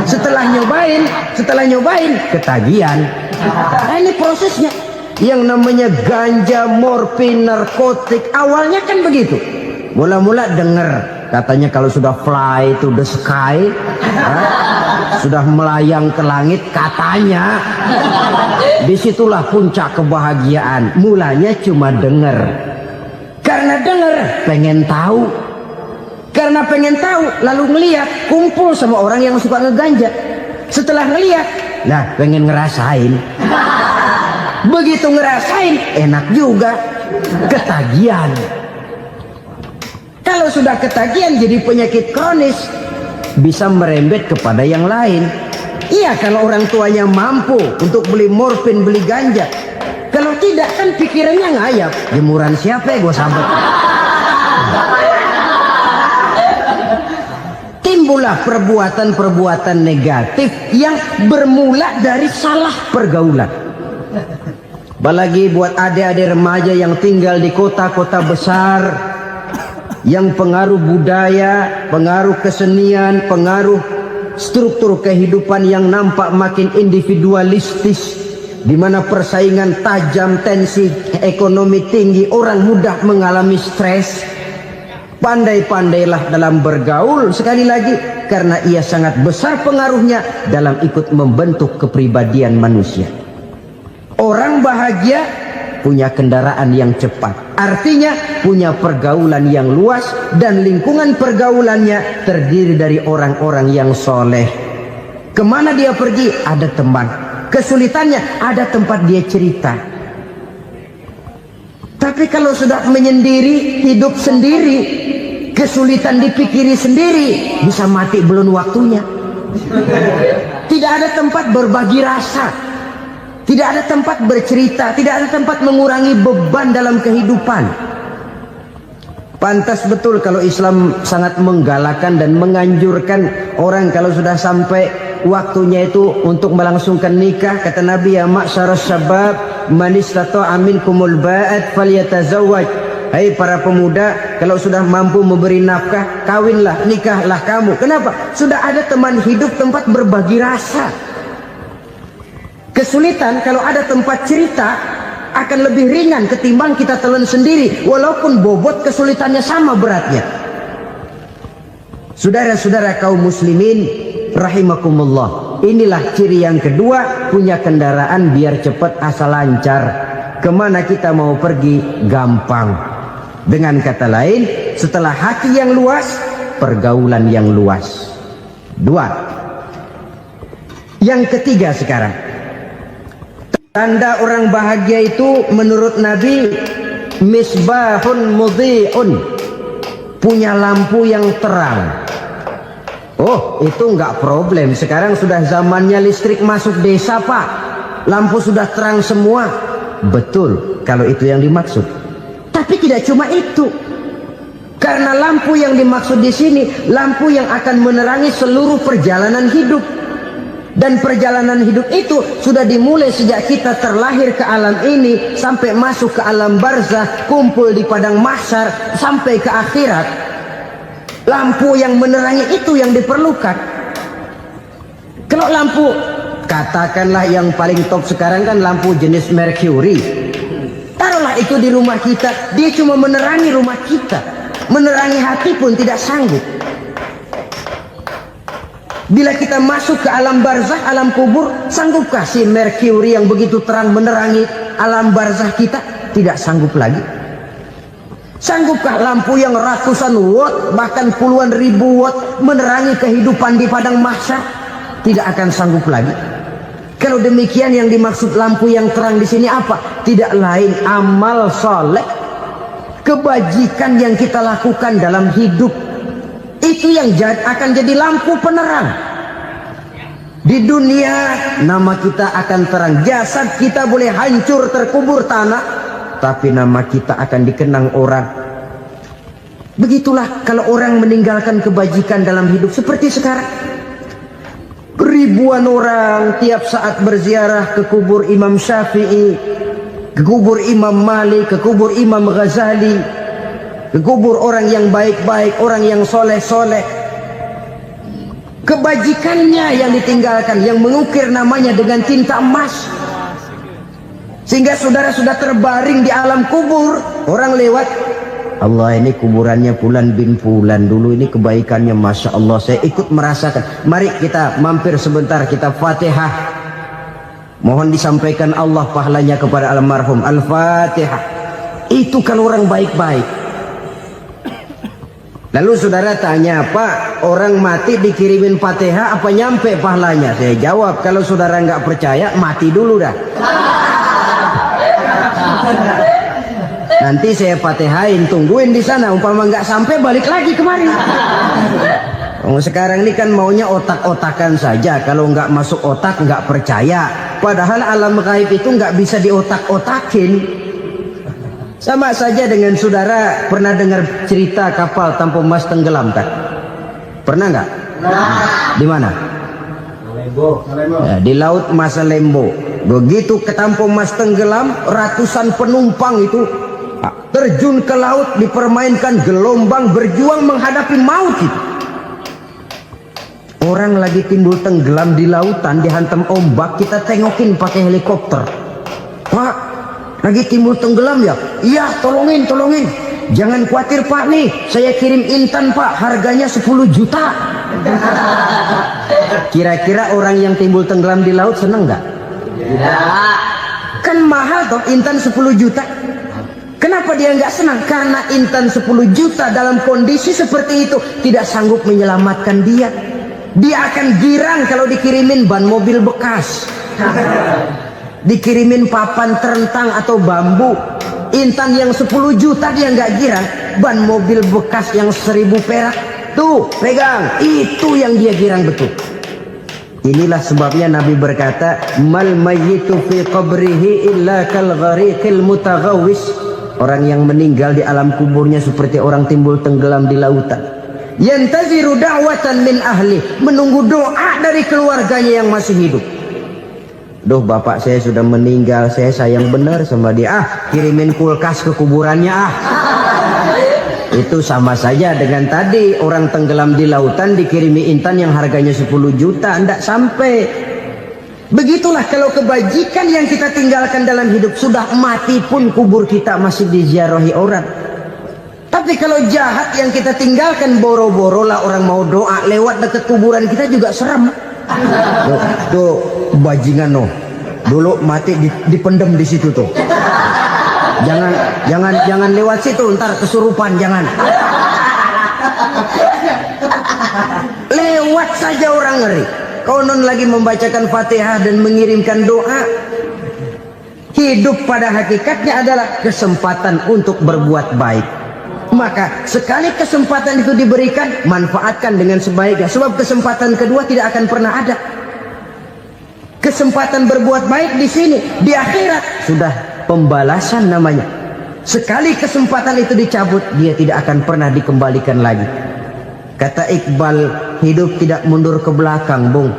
Setelah nyobain ketagihan. Nah, ini prosesnya. Yang namanya ganja, morfin, narkotik, awalnya kan begitu. Mula-mula denger, katanya kalau sudah fly to the sky, sudah melayang ke langit, katanya disitulah puncak kebahagiaan. Mulanya cuma denger. Karena denger, pengen tahu. Karena pengen tahu, lalu ngeliat, kumpul sama orang yang suka ngeganja. Setelah ngeliat, nah pengen ngerasain. Begitu ngerasain, enak juga, ketagihan. Kalau sudah ketagihan jadi penyakit kronis, bisa merembet kepada yang lain. Iya, kalau orang tuanya mampu untuk beli morfin, beli ganja. Kalau tidak kan pikirannya ngayap, jemuran siapa ya gue sambet. timbullah perbuatan-perbuatan negatif yang bermula dari salah pergaulan. Apalagi buat adik-adik remaja yang tinggal di kota-kota besar, yang pengaruh budaya, pengaruh kesenian, pengaruh struktur kehidupan yang nampak makin individualistis, di mana persaingan tajam, tensi ekonomi tinggi, orang mudah mengalami stres. Pandai-pandailah dalam bergaul, sekali lagi, karena ia sangat besar pengaruhnya dalam ikut membentuk kepribadian manusia. Orang bahagia punya kendaraan yang cepat, artinya punya pergaulan yang luas, dan lingkungan pergaulannya terdiri dari orang-orang yang soleh. Kemana dia pergi ada teman, kesulitannya ada tempat dia cerita. Tapi kalau sudah menyendiri, hidup sendiri, kesulitan dipikiri sendiri, bisa mati belum waktunya. Tidak ada tempat berbagi rasa, tidak ada tempat bercerita, tidak ada tempat mengurangi beban dalam kehidupan. Pantas betul kalau Islam sangat menggalakkan dan menganjurkan orang kalau sudah sampai waktunya itu untuk melangsungkan nikah. Kata Nabi, ya ma'syaras syabab man istata'a minkumul ba'at falyatazawwaj. Hai para pemuda, kalau sudah mampu memberi nafkah, kawinlah, nikahlah kamu. Kenapa? Sudah ada teman hidup, tempat berbagi rasa. Kesulitan kalau ada tempat cerita akan lebih ringan ketimbang kita telan sendiri, walaupun bobot kesulitannya sama beratnya. Saudara-saudara kaum muslimin rahimakumullah, inilah ciri yang kedua, punya kendaraan biar cepat asal lancar. Kemana kita mau pergi gampang. Dengan kata lain, setelah hati yang luas, pergaulan yang luas. Dua. Yang ketiga sekarang, tanda orang bahagia itu menurut Nabi, misbahun mudhi'un, punya lampu yang terang. Oh, itu enggak problem. Sekarang sudah zamannya listrik masuk desa, Pak. Lampu sudah terang semua. Betul, kalau itu yang dimaksud. Tapi tidak cuma itu. Karena lampu yang dimaksud di sini, lampu yang akan menerangi seluruh perjalanan hidup. Dan perjalanan hidup itu sudah dimulai sejak kita terlahir ke alam ini, sampai masuk ke alam barzah, kumpul di padang mahsyar, sampai ke akhirat. Lampu yang menerangi itu yang diperlukan. Kalau lampu, katakanlah yang paling top sekarang kan lampu jenis Mercury. Taruhlah itu di rumah kita, dia cuma menerangi rumah kita. Menerangi hati pun tidak sanggup. Bila kita masuk ke alam barzah, alam kubur, sanggupkah si Mercury yang begitu terang menerangi alam barzah kita? Tidak sanggup lagi. Sanggupkah lampu yang ratusan watt, bahkan puluhan ribu watt menerangi kehidupan di padang mahsyar? Tidak akan sanggup lagi. Kalau demikian, yang dimaksud lampu yang terang di sini apa? Tidak lain amal soleh, kebajikan yang kita lakukan dalam hidup. Itu yang akan jadi lampu penerang. Di dunia nama kita akan terang. Jasad kita boleh hancur terkubur tanah, tapi nama kita akan dikenang orang. Begitulah kalau orang meninggalkan kebajikan dalam hidup seperti sekarang. Ribuan orang tiap saat berziarah ke kubur Imam Syafi'i, ke kubur Imam Malik, ke kubur Imam Ghazali, ke kubur orang yang baik-baik, orang yang soleh-soleh. Kebajikannya yang ditinggalkan, yang mengukir namanya dengan tinta emas. Sehingga saudara sudah terbaring di alam kubur, orang lewat, Allah, ini kuburannya Fulan bin Fulan, dulu ini kebaikannya Masya Allah, saya ikut merasakan. Mari kita mampir sebentar, kita Fatihah. Mohon disampaikan Allah pahalanya kepada almarhum. Al-Fatihah. Itu kalau orang baik-baik. Lalu saudara tanya, Pak, orang mati dikirimin Fatihah apa nyampe pahalanya? Saya jawab, kalau saudara nggak percaya, mati dulu dah. Nanti saya Fatihain, tungguin di sana. Umpama nggak sampai, balik lagi kemari. Sekarang ini kan maunya otak-otakan saja. Kalau nggak masuk otak, nggak percaya. Padahal alam gaib itu nggak bisa diotak-otakin. Sama saja dengan saudara pernah dengar cerita kapal tanpa emas tenggelam, tak? Pernah nggak? Di mana? Di Laut Masalembo. Begitu ketampung Mas tenggelam, ratusan penumpang itu terjun ke laut, dipermainkan gelombang, berjuang menghadapi maut itu. Orang lagi timbul tenggelam di lautan, dihantam ombak, kita tengokin pakai helikopter. Pak, lagi timbul tenggelam ya? Iya, tolongin. Jangan khawatir Pak, nih saya kirim intan Pak, harganya 10 juta. Kira-kira orang yang timbul tenggelam di laut seneng nggak? Tidak. Kan mahal toh intan 10 juta. Kenapa dia nggak senang? Karena intan 10 juta dalam kondisi seperti itu tidak sanggup menyelamatkan dia. Dia akan girang kalau dikirimin ban mobil bekas, dikirimin papan terentang atau bambu. Intan yang 10 juta dia nggak girang, ban mobil bekas yang 1000 perak tuh pegang, itu yang dia girang betul. Inilah sebabnya Nabi berkata, mal mayyitu fi qabrihi illa kal ghariqil mutaghawwis. Orang yang meninggal di alam kuburnya seperti orang timbul tenggelam di lautan. Yantaziru da'watan min ahli, menunggu doa dari keluarganya yang masih hidup. Duh, bapak saya sudah meninggal, saya sayang benar sama dia. Kirimin kulkas ke kuburannya Itu sama saja dengan tadi orang tenggelam di lautan dikirimi intan yang harganya 10 juta, tidak sampai. Begitulah kalau kebajikan yang kita tinggalkan dalam hidup, sudah mati pun kubur kita masih diziarahi orang. Tapi kalau jahat yang kita tinggalkan, boro-boro lah orang mau doa lewat dekat kuburan kita juga serem. Tuh bajingan dulu mati dipendem di situ tuh. Jangan lewat situ, ntar kesurupan, jangan. Lewat saja orang ngeri. Konon lagi membacakan Fatihah dan mengirimkan doa. Hidup pada hakikatnya adalah kesempatan untuk berbuat baik. Maka sekali kesempatan itu diberikan, manfaatkan dengan sebaiknya. Sebab kesempatan kedua tidak akan pernah ada. Kesempatan berbuat baik di sini, di akhirat sudah pembalasan namanya. Sekali kesempatan itu dicabut, dia tidak akan pernah dikembalikan lagi. Kata Iqbal, hidup tidak mundur ke belakang, Bung.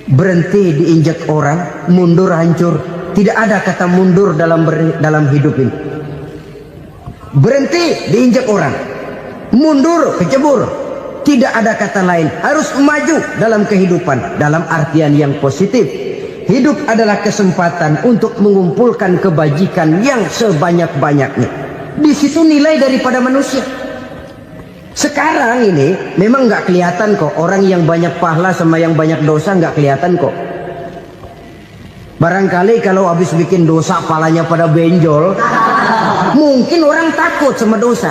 Berhenti diinjak orang, mundur hancur. Tidak ada kata mundur dalam hidup ini. Berhenti diinjak orang, mundur kecebur. Tidak ada kata lain, harus maju dalam kehidupan, dalam artian yang positif. Hidup adalah kesempatan untuk mengumpulkan kebajikan yang sebanyak-banyaknya. Di situ nilai daripada manusia. Sekarang ini memang nggak kelihatan kok, orang yang banyak pahala sama yang banyak dosa nggak kelihatan kok. Barangkali kalau habis bikin dosa palanya pada benjol, mungkin orang takut sama dosa.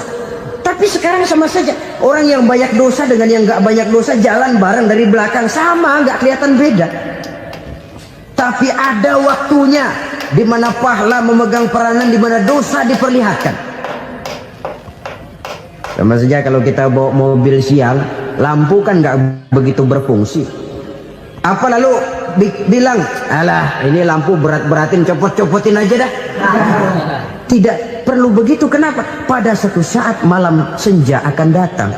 Tapi sekarang sama saja, orang yang banyak dosa dengan yang nggak banyak dosa jalan bareng dari belakang, sama, nggak kelihatan beda. Tapi ada waktunya di mana pahala memegang peranan, di mana dosa diperlihatkan. Sama saja kalau kita bawa mobil siang, lampu kan nggak begitu berfungsi. Apa lalu bilang, alah ini lampu berat-beratin, copot-copotin aja dah. Tidak perlu begitu. Kenapa? Pada suatu saat malam senja akan datang.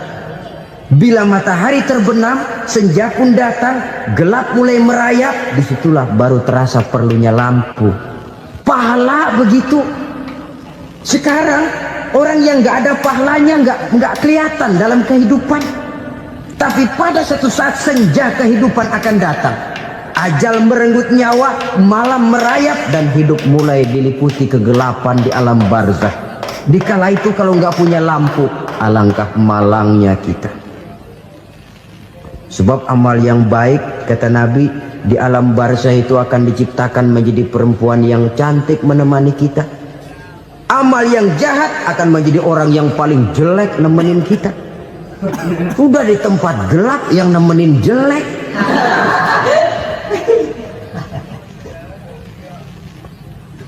Bila matahari terbenam, senja pun datang, gelap mulai merayap, disitulah baru terasa perlunya lampu. Pahala begitu. Sekarang orang yang nggak ada pahalanya nggak kelihatan dalam kehidupan. Tapi pada suatu saat senja kehidupan akan datang. Ajal merenggut nyawa, malam merayap, dan hidup mulai diliputi kegelapan di alam barzakh. Dikala itu kalau nggak punya lampu, alangkah malangnya kita. Sebab amal yang baik, kata Nabi, di alam barzakh itu akan diciptakan menjadi perempuan yang cantik menemani kita. Amal yang jahat akan menjadi orang yang paling jelek nemenin kita. Sudah di tempat gelap yang nemenin jelek.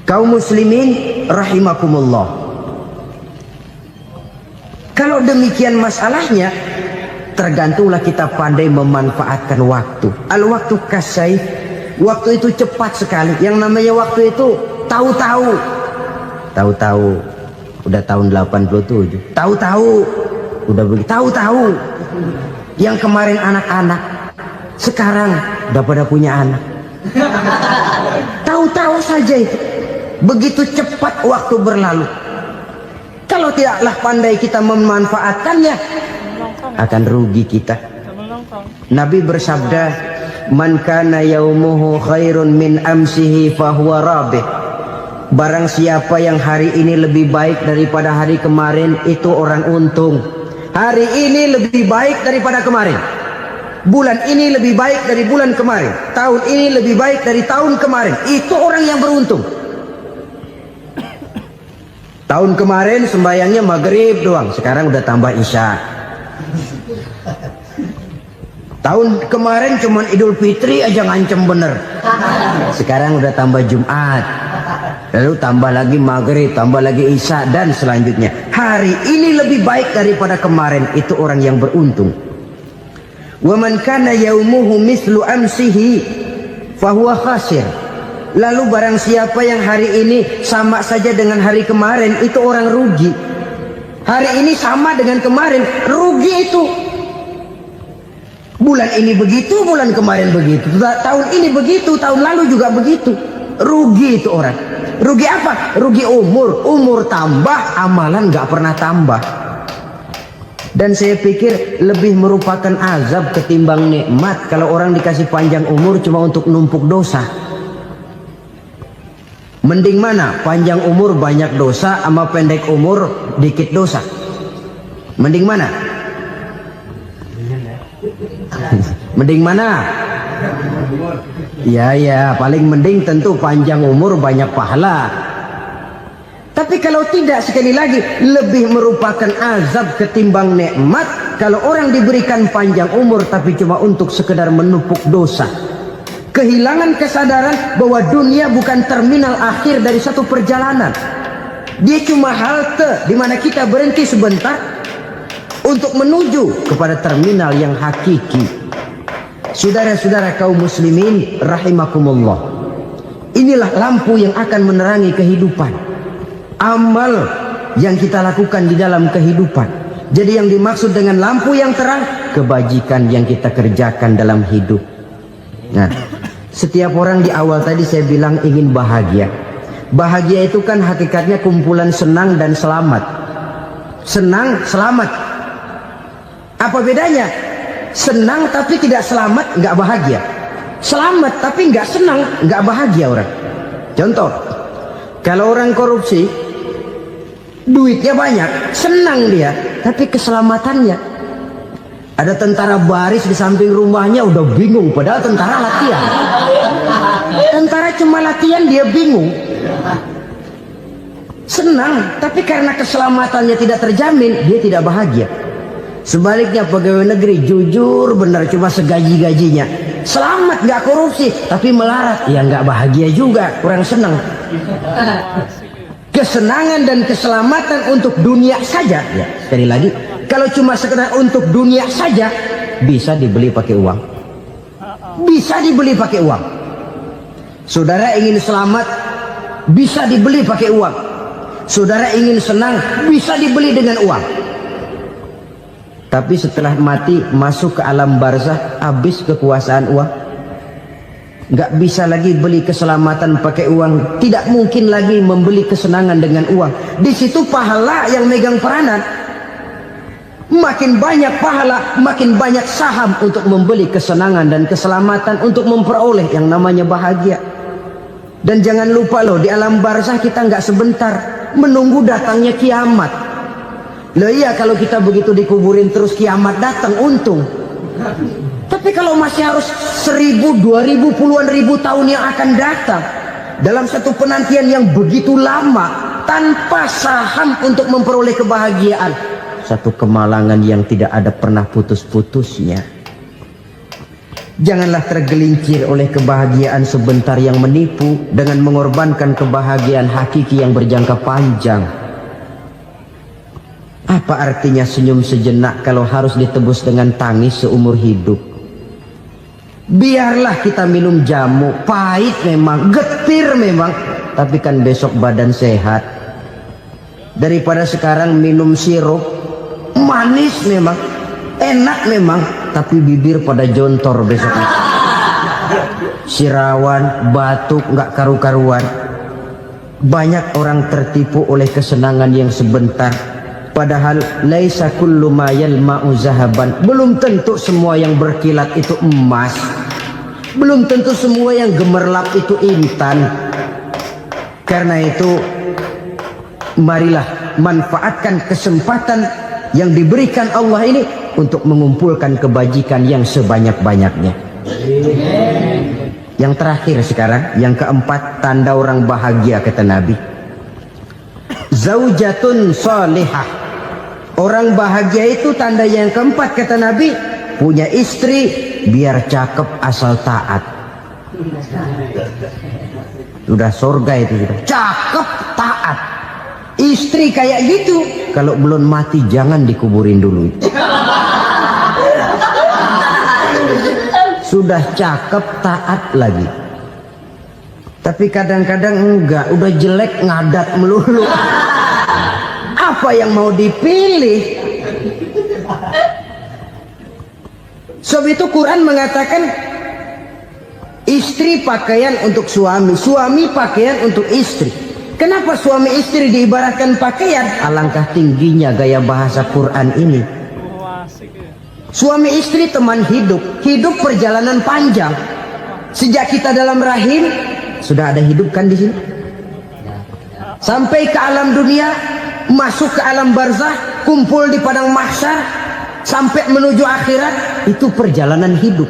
Kaum muslimin rahimakumullah. Kalau demikian masalahnya, tergantunglah kita pandai memanfaatkan waktu. Al-waktu kasayf, waktu itu cepat sekali. Yang namanya waktu itu tahu-tahu. Tahu-tahu udah tahun 87. Tahu-tahu udah begitu. Tahu-tahu Yang kemarin anak-anak, sekarang udah pada punya anak. Tahu-tahu saja itu. Begitu cepat waktu berlalu. Kalau tidaklah pandai kita memanfaatkannya, akan rugi kita. Nabi bersabda, "Man kana yaumuhu khairun min amsihi fahuwa rabih." Barang siapa yang hari ini lebih baik daripada hari kemarin, itu orang untung. Hari ini lebih baik daripada kemarin. Bulan ini lebih baik dari bulan kemarin. Tahun ini lebih baik dari tahun kemarin. Itu orang yang beruntung. Tahun kemarin sembayangnya maghrib doang, sekarang udah tambah isya. Tahun kemarin cuman Idul Fitri aja ngancem bener, sekarang udah tambah Jumat, lalu tambah lagi maghrib, tambah lagi isya, dan selanjutnya. Hari ini lebih baik daripada kemarin, itu orang yang beruntung. Wa man kana yaumuhu mislu amsihi fahuwa khasir. Lalu barang siapa yang hari ini sama saja dengan hari kemarin, itu orang rugi. Hari ini sama dengan kemarin, rugi itu. Bulan ini begitu, bulan kemarin begitu, tahun ini begitu, tahun lalu juga begitu. Rugi itu orang. Rugi apa? Rugi umur. Umur tambah, amalan gak pernah tambah. Dan saya pikir lebih merupakan azab ketimbang nikmat kalau orang dikasih panjang umur cuma untuk numpuk dosa. Mending mana? Panjang umur banyak dosa sama pendek umur dikit dosa? Mending mana? Mending mana? Ya, paling mending tentu panjang umur banyak pahala. Tapi kalau tidak, sekali lagi, lebih merupakan azab ketimbang nikmat kalau orang diberikan panjang umur tapi cuma untuk sekedar menumpuk dosa. Kehilangan kesadaran bahwa dunia bukan terminal akhir dari satu perjalanan. Dia cuma halte di mana kita berhenti sebentar untuk menuju kepada terminal yang hakiki. Saudara-saudara kaum muslimin rahimakumullah, inilah lampu yang akan menerangi kehidupan. Amal yang kita lakukan di dalam kehidupan. Jadi yang dimaksud dengan lampu yang terang, kebajikan yang kita kerjakan dalam hidup. Nah, setiap orang di awal tadi saya bilang ingin bahagia. Bahagia itu kan hakikatnya kumpulan senang dan selamat. Senang, selamat. Apa bedanya? Senang tapi tidak selamat, nggak bahagia. Selamat tapi nggak senang, nggak bahagia orang. Contoh, kalau orang korupsi, duitnya banyak, senang dia, tapi keselamatannya. Ada tentara baris di samping rumahnya udah bingung, padahal tentara latihan. Tentara cuma latihan, dia bingung. Senang, tapi karena keselamatannya tidak terjamin, dia tidak bahagia. Sebaliknya pegawai negeri jujur benar, cuma segaji-gajinya. Selamat, nggak korupsi, tapi melarat, ya nggak bahagia juga, kurang senang. Kesenangan dan keselamatan untuk dunia saja, ya sekali lagi, kalau cuma sekedar untuk dunia saja, bisa dibeli pakai uang. Bisa dibeli pakai uang. Saudara ingin selamat, bisa dibeli pakai uang. Saudara ingin senang, bisa dibeli dengan uang. Tapi setelah mati, masuk ke alam barzah, habis kekuasaan uang. Nggak bisa lagi beli keselamatan pakai uang. Tidak mungkin lagi membeli kesenangan dengan uang. Di situ pahala yang megang peranan. Makin banyak pahala, makin banyak saham untuk membeli kesenangan dan keselamatan, untuk memperoleh yang namanya bahagia. Dan jangan lupa loh, di alam barzah kita nggak sebentar, menunggu datangnya kiamat. Loh iya, kalau kita begitu dikuburin terus kiamat datang, untung. Tapi kalau masih harus 1000, 2000, puluhan ribu tahun yang akan datang, dalam satu penantian yang begitu lama, tanpa saham untuk memperoleh kebahagiaan, satu kemalangan yang tidak ada pernah putus-putusnya. Janganlah tergelincir oleh kebahagiaan sebentar yang menipu dengan mengorbankan kebahagiaan hakiki yang berjangka panjang. Apa artinya senyum sejenak kalau harus ditebus dengan tangis seumur hidup? Biarlah kita minum jamu, pahit memang, getir memang, tapi kan besok badan sehat. Daripada sekarang minum sirup, manis memang, enak memang, tapi bibir pada jontor besok itu. Sirawan, batuk, nggak karu-karuan. Banyak orang tertipu oleh kesenangan yang sebentar. Padahal laisa kullu ma yalma'u zahaban. Belum tentu semua yang berkilat itu emas. Belum tentu semua yang gemerlap itu intan. Karena itu, marilah manfaatkan kesempatan yang diberikan Allah ini untuk mengumpulkan kebajikan yang sebanyak-banyaknya. Yang terakhir sekarang, yang keempat, tanda orang bahagia kata Nabi. Zaujatun salihah. Orang bahagia itu tanda yang keempat kata Nabi, punya istri biar cakep asal taat. Sudah surga itu sudah. Cakep taat. Istri kayak gitu, kalau belum mati jangan dikuburin dulu. Sudah cakep taat lagi. Tapi kadang-kadang enggak, udah jelek ngadat melulu. Apa yang mau dipilih? Sebab itu Quran mengatakan istri pakaian untuk suami, suami pakaian untuk istri. Kenapa suami istri diibaratkan pakaian? Alangkah tingginya gaya bahasa Quran ini. Suami istri teman hidup, hidup perjalanan panjang. Sejak kita dalam rahim sudah ada hidup kan di sini. Sampai ke alam dunia, masuk ke alam barzah, kumpul di padang mahsyar, sampai menuju akhirat, itu perjalanan hidup.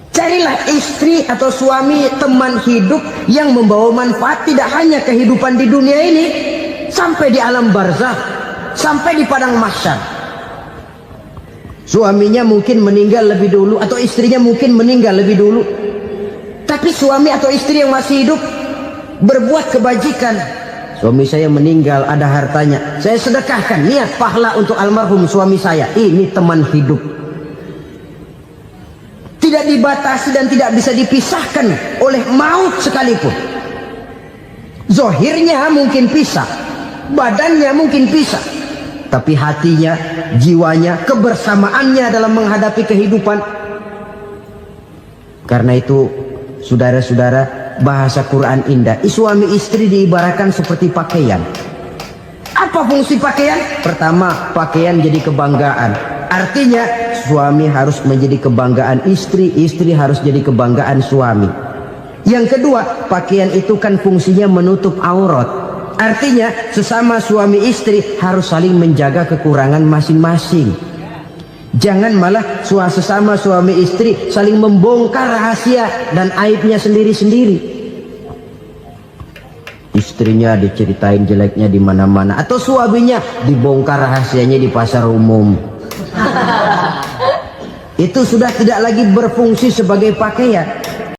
Carilah istri atau suami teman hidup yang membawa manfaat tidak hanya kehidupan di dunia ini, sampai di alam barzah, sampai di padang mahsyar. Suaminya mungkin meninggal lebih dulu atau istrinya mungkin meninggal lebih dulu. Tapi suami atau istri yang masih hidup berbuat kebajikan. Suami saya meninggal, ada hartanya, saya sedekahkan, niat pahala untuk almarhum suami saya. Ini teman hidup. Tidak dibatasi dan tidak bisa dipisahkan oleh maut sekalipun. Zohirnya mungkin pisah, badannya mungkin pisah, tapi hatinya, jiwanya, kebersamaannya dalam menghadapi kehidupan. Karena itu, saudara-saudara, bahasa Quran indah. Suami istri diibaratkan seperti pakaian. Apa fungsi pakaian? Pertama, pakaian jadi kebanggaan. Artinya, suami harus menjadi kebanggaan istri, istri harus jadi kebanggaan suami. Yang kedua, pakaian itu kan fungsinya menutup aurat. Artinya, sesama suami istri harus saling menjaga kekurangan masing-masing. Jangan malah sesama suami istri saling membongkar rahasia dan aibnya sendiri-sendiri. Istrinya diceritain jeleknya di mana-mana, atau suaminya dibongkar rahasianya di pasar umum. Itu sudah tidak lagi berfungsi sebagai pakaian.